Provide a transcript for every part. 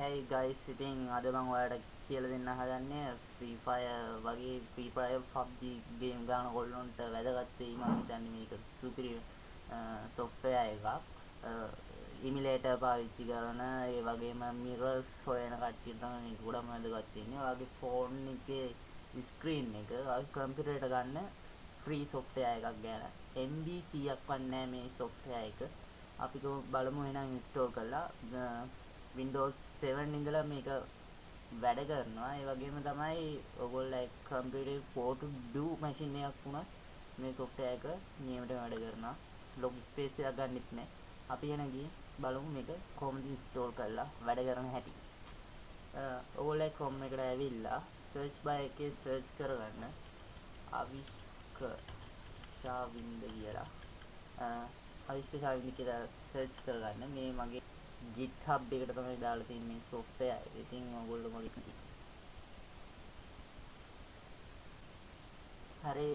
Hey guys, ඉතින් අද මම ඔයාලට කියලා දෙන්න හදන්නේ Free Fire වගේ Free Fire PUBG ගේම් ගන්න ඕගොල්ලන්ට වැදගත් වෙයි මම හිතන්නේ මේක සුපිරි software එකක්. emulator පාවිච්චි කරන ඒ වගේම mirrors හොයන කට්ටියට තමයි මේක ගොඩක් වැදගත් වෙන්නේ. ඔයාගේ phone එකේ screen එක ඔයාගේ computer එකට ගන්න free software එකක් ගැන. MB 100ක් වන්නේ මේ software එක. අපි බලමු එහෙනම් install කරලා Windows 7 ඉඳලා මේක වැඩ කරනවා. ඒ වගේම තමයි ඔයගොල්ලෝ කම්පියුටර් port do machine එකක් වුණත් මේ software එක නියමට වැඩ කරනවා. log space එකක් ගන්නෙත් නැහැ. අපි එන ගිහින් බලමු මේක කොහොමද install කරලා වැඩ කරන හැටි. ඔයගොල්ලෝ Chrome එකට ඇවිල්ලා search bar එකේ search කරගන්න අවිෂ්කශාවින්ද කියලා. අවිෂ්කශාවින්ද කියලා search කරගන්න. මේ මගේ Github එකට තමයි දාලා තියෙන මේ software එක. ඉතින් ඔයගොල්ලෝ මගේ හරි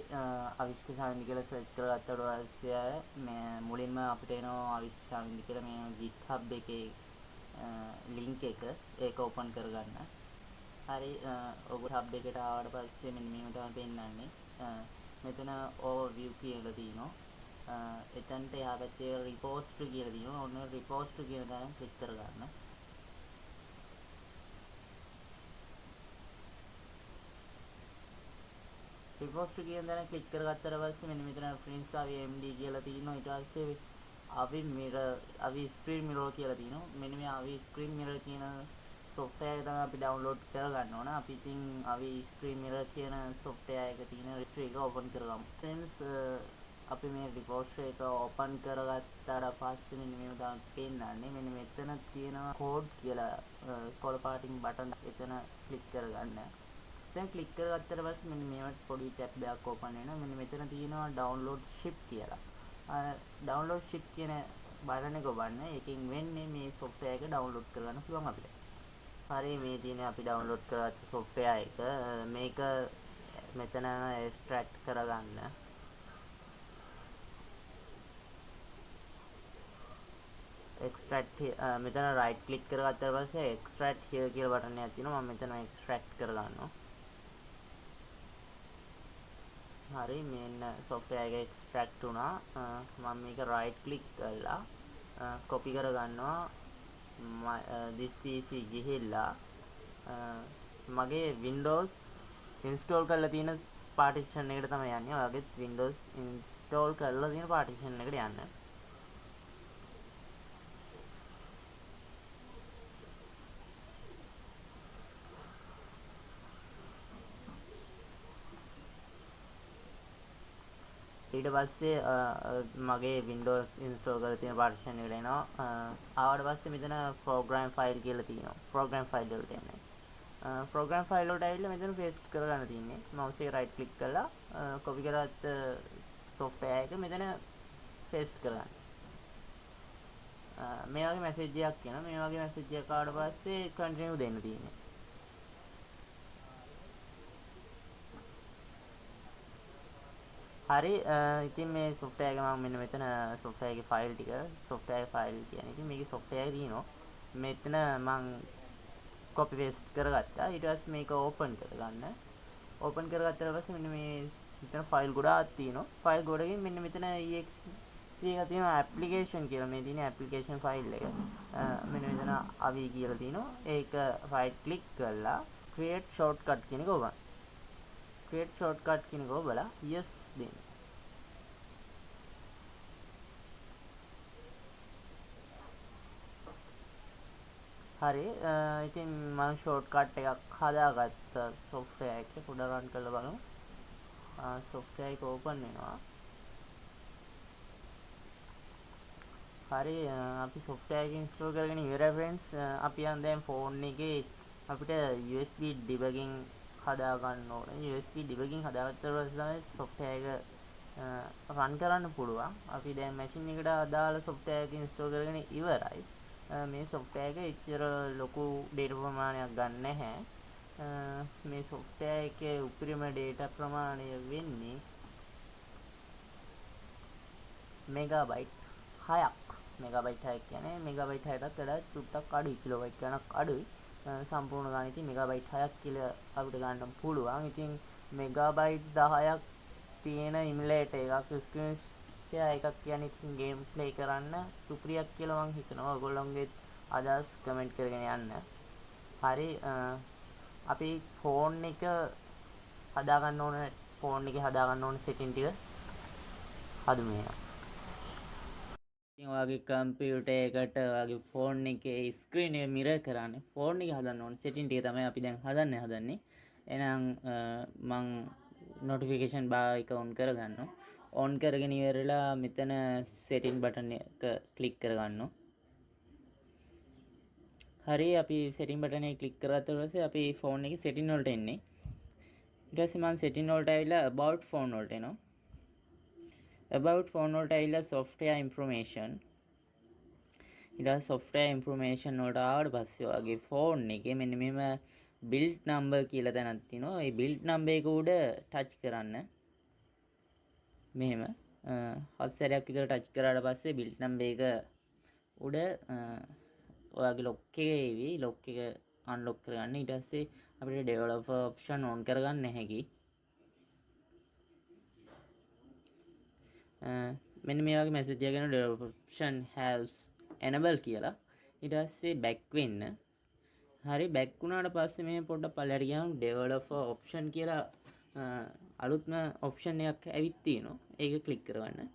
අවිෂ්කශාවින්ද කියලා search කරගත්තට පස්සේ මේ මුලින්ම අපිට එනවා අවිෂ්කශාවින්ද කියලා මේ Github එකේ link එක. ඒක open කරගන්න. හරි ඔයගොල්ලෝ hub එකට ආවට පස්සේ මෙන්න මේව තමයි පෙන්නන්නේ. මෙතන overview කියලා තියෙනවා. එතනට එහා පැත්තේ repository කියලා තියෙනවා. ඔන්න repository කියන තැන ක්ලික් කරගන්න. repository කියන තැන ක්ලික් කරගත්තට පස්සේ මෙන්න මෙතන prints avmd කියලා තියෙනවා. ඊට පස්සේ avi mirror avi screen mirror කියලා තියෙනවා. මෙන්න මේ avi screen mirror කියන software එක තමයි අපි download කරගන්න ඕන. අපි ඉතින් avi screen mirror කියන software එක තියෙන registry එක open කරගමු. friends අපි මේ repository එක open කරගත්තාට පස්සේ මෙන්න මේව තමයි පෙන්නන්නේ. මෙන්න මෙතන තියෙනවා code කියලා color parting button එතන click කරගන්න. දැන් click කරගත්තට පස්සේ මෙන්න මේවට පොඩි tab එකක් open වෙනවා. මෙන්න මෙතන තියෙනවා download ship කියලා. download ship කියන button එක ඔබන්න. ඒකෙන් වෙන්නේ මේ software එක download කරගන්න පුළුවන් අපිට. හරි මේ තියෙන්නේ අපි download කරගත්ත software එක. මේක මෙතන extract කරගන්න. extract මෙතන right click කරගත්තාට පස්සේ extract here කියලා බටන් එකක් තියෙනවා. මම මෙතන extract කරගන්නවා. හරි මෙන්න software එක extract වුණා. මම මේක right click කරලා copy කරගන්නවා. this pc ගිහිල්ලා මගේ Windows install කරලා තියෙන partition එකට තමයි යන්නේ. ඔයාගෙත් Windows install කරලා තියෙන partition එකට යන්න. ඊට පස්සේ මගේ Windows install කරලා තියෙන partition එකට එනවා. ආවට පස්සේ මෙතන program file කියලා තියෙනවා. program file වලට එන්නේ. program file වලට ඇවිල්ලා මෙතන paste කරගන්න තියෙන්නේ. mouse එක right click කරලා copy කරගත්ත software එක මෙතන paste කරගන්න. මේ වගේ message එකක් එනවා. මේ වගේ message එකක් ආවට පස්සේ continue දෙන්න තියෙන්නේ. හරි ඉතින් මේ software එක මම මෙන්න මෙතන software එකේ file ටික software file කියන්නේ ඉතින් මේකේ software එක තියෙනවා. මෙතන මම copy paste කරගත්තා. ඊට පස්සේ මේක open කරගන්න. open කරගත්තාට පස්සේ මෙන්න මේ මෙතන file ගොඩාක් තියෙනවා. file ගොඩකින් මෙන්න මෙතන exe එක තියෙනවා application කියලා. මේ තියෙන application file එක. මෙන්න මෙතන avi කියලා තියෙනවා. ඒක right click කරලා create shortcut කියන එක ඔබන්න. create shortcut කියන එක ඔබලා yes දෙන්න. හරි ඉතින් මම shortcut එකක් හදාගත්ත software එක පොඩ්ඩක් run කරලා බලමු. software එක open වෙනවා. හරි අපි software එක install කරගෙන ඉවරයි friends. අපි දැන් phone එකේ අපිට USB debugging හදා ගන්න ඕනේ. USB debugging හදාගත්තට පස්සේ තමයි software එක run කරන්න පුළුවන්. අපි දැන් machine එකට අදාළ software එක install කරගෙන ඉවරයි. මේ software එක එච්චර ලොකු data ප්‍රමාණයක් ගන්න නැහැ. මේ software එකේ උපරිම data ප්‍රමාණය වෙන්නේ megabyte 6ක්. megabyte 6 කියන්නේ megabyte 6ටත් වඩා චුට්ටක් අඩුයි. kilobyte ගණක් අඩුයි. සම්පූර්ණ ගන්න. ඉතින් මෙගාබයිට් 6ක් කියලා අපිට ගන්න පුළුවන්. ඉතින් මෙගාබයිට් 10ක් තියෙන ඉමුලේටර් එකක් ස්ක්‍රීන් ෂෙයා එකක් කියන්නේ ඉතින් ගේම් ප්ලේ කරන්න සුපිරියක් කියලා මම හිතනවා. ඔයගොල්ලෝගේ අදහස් කමෙන්ට් කරගෙන යන්න. හරි අපි ෆෝන් එක හදා ගන්න ඕන සෙටින් ටික හදමු එහෙනම්. ඉතින් ඔයාගේ කම්පියුටර් එකට ඔයාගේ ෆෝන් එකේ ස්ක්‍රීන් එක මිරර් කරන්නේ ෆෝන් එක හදන්න ඕන සෙටින් ටික තමයි අපි දැන් හදන්නේ. එහෙනම් මම notification bar එක on කරගන්නවා. on කරගෙන ඉවරලා මෙතන setting button එක click කරගන්නවා. හරි අපි setting button එක click කරාට පස්සේ අපි ෆෝන් එකේ setting වලට එන්නේ. ඊට පස්සේ මම setting වලට ඇවිල්ලා about phone වලට එනවා. about phone වලට ඇවිල්ලා software information. ඊට පස්සේ software information වලට ආවට පස්සේ ඔයාගේ ෆෝන් එකේ මෙන්න මෙහෙම build number කියලා තැනක් තියෙනවා. ඒ build number එක උඩ touch කරන්න. මෙහෙම හත් සැරයක් විතර touch කරාට පස්සේ build number එක උඩ ඔයාගේ lock එකේ එවි. lock එක unlock කරගන්න. ඊට පස්සේ අපිට developer option on කරගන්න හැකි. මෙන්න මේ වගේ message එකක් එනවා developer option has enable කියලා. ඊට පස්සේ back වෙන්න. හරි back වුණාට පස්සේ මේ පොඩ්ඩක් පල්ලෙහාට ගියාම developer option කියලා අලුත්ම option එකක් ඇවිත් තියෙනවා. ඒක click කරගන්න.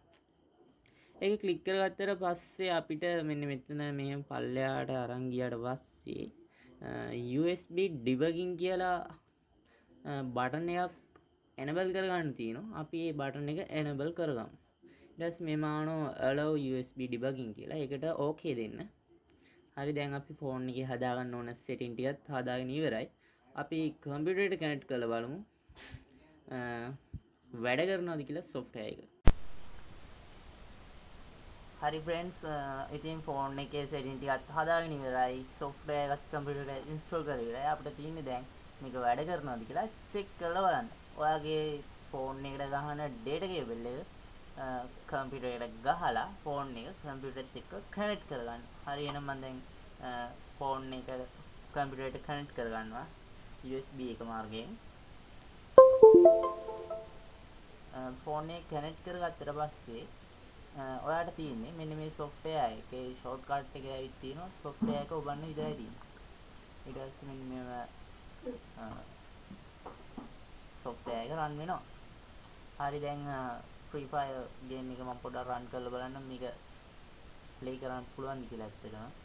ඒක click කරගත්තට පස්සේ අපිට මෙන්න මෙතන මෙහෙම පල්ලෙහාට අරන් ගියාට පස්සේ USB debugging කියලා බටන් එකක් enable කරගන්න තියෙනවා. අපි මේ බටන් එක enable කරගමු. ඊට පස්සේ මේ මානෝ allow USB debugging කියලා. ඒකට okay දෙන්න. හරි දැන් අපි ෆෝන් එකේ හදා ගන්න ඕන setting ටිකත් හදාගෙන ඉවරයි. අපි කම්පියුටරේට කනෙක්ට් කරලා බලමු. වැඩ කරනවද කියලා software එක. හරි friends ඉතින් ෆෝන් එකේ setting ටිකත් හදාගෙන ඉවරයි. software එකත් කම්පියුටරේට install කරලා ඉවරයි. අපිට තියෙන්නේ දැන් මේක වැඩ කරනවද කියලා check කරලා බලන්න. ඔයාගේ ෆෝන් එකට ගහන data cable එක කම්පියුටරේට ගහලා ෆෝන් එක කම්පියුටරෙත් එක්ක කනෙක්ට් කරගන්න. හරි එහෙනම් මම දැන් ෆෝන් එක කම්පියුටරේට කනෙක්ට් කරගන්නවා USB එක මාර්ගයෙන්. ෆෝන් එක කනෙක්ට් කරගත්තට පස්සේ ඔයාලට තියෙන්නේ මෙන්න මේ software එකේ shortcut එක ඇවිත් තියෙනවා. software එක ඔබන්න විතරයි තියෙන්නේ. ඊට පස්සේ මෙන්න මේව software එක run වෙනවා. හරි දැන් free fire game එක මම පොඩ්ඩක් run කරලා බලන්න මේක play කරන්න පුළුවන්ද කියලා ඇත්තටම.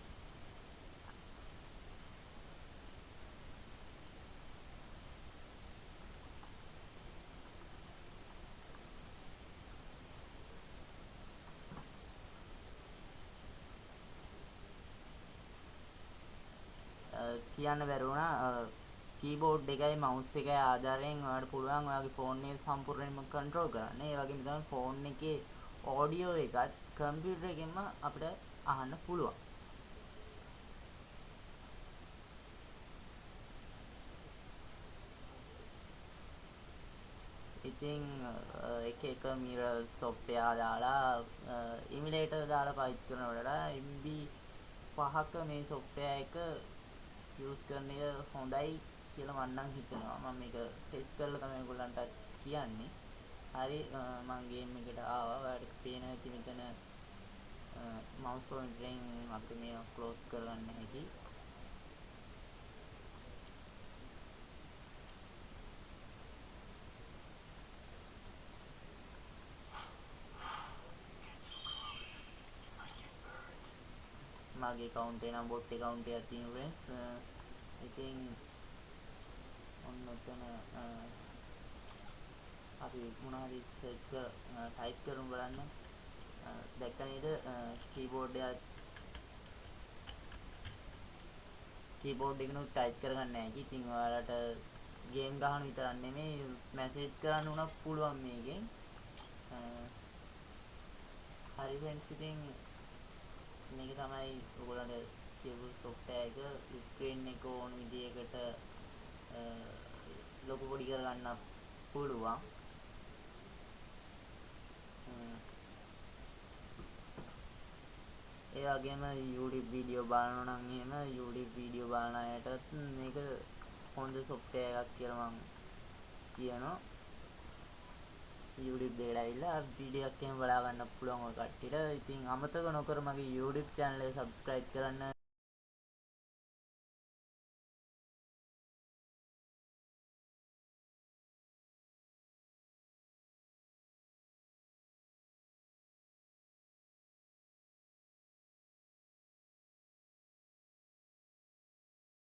කියන්න බැරි වුණා keyboard එකයි mouse එකයි ආධාරයෙන් ඔයාලට පුළුවන් ඔයාගේ ෆෝන් එක සම්පූර්ණයෙන්ම control කරන්න. ඒ වගේම තමයි ෆෝන් එකේ audio එකත් කම්පියුටර් එකෙන්ම අපිට අහන්න පුළුවන්. ඉතින් එක එක mirror software දාලා emulator දාලා පාවිච්චි කරනකොට MB 5ක මේ software එක use කරන එක හොඳයි කියලා මම නම් හිතනවා. මම මේක ටෙස්ට් කරලා තමයි ඔයගොල්ලන්ට කියන්නේ. හරි මම ගේම් එකට ආවා. ඔයාලට පේන ඇති මෙතන mouse pointer-ෙන් අපිට මේක close කරගන්න හැකි. මගේ account එක නම් bot account එකක් තියෙන friends. ඉතින් ඔන්න ඔතන අපි මොනවද search type කරමු බලන්න. දැක්ක නේද keyboard එකනොත් type කරගන්න නැහැ. ඉතින් ඔයාලට game ගහන විතරක් නෙමෙයි message කරන්න උනත් පුළුවන් මේකෙන්. හරි friends ඉතින් මේක තමයි ඔයගොල්ලන්ට කියපු software එක screen එක ඕන විදිහකට ලොකු පොඩි කරගන්න පුළුවන්. ඒ වගේම YouTube වීඩියෝ බලනවා නම් එහෙම YouTube වීඩියෝ බලන අයටත් මේක හොඳ software එකක් කියලා මම කියනවා. YouTube දෙකට ඇවිල්ලා වීඩියෝ එකක් එහෙම බලා ගන්න පුළුවන් ඔය කට්ටියට. ඉතින් අමතක නොකර මගේ YouTube channel එක subscribe කරන්න.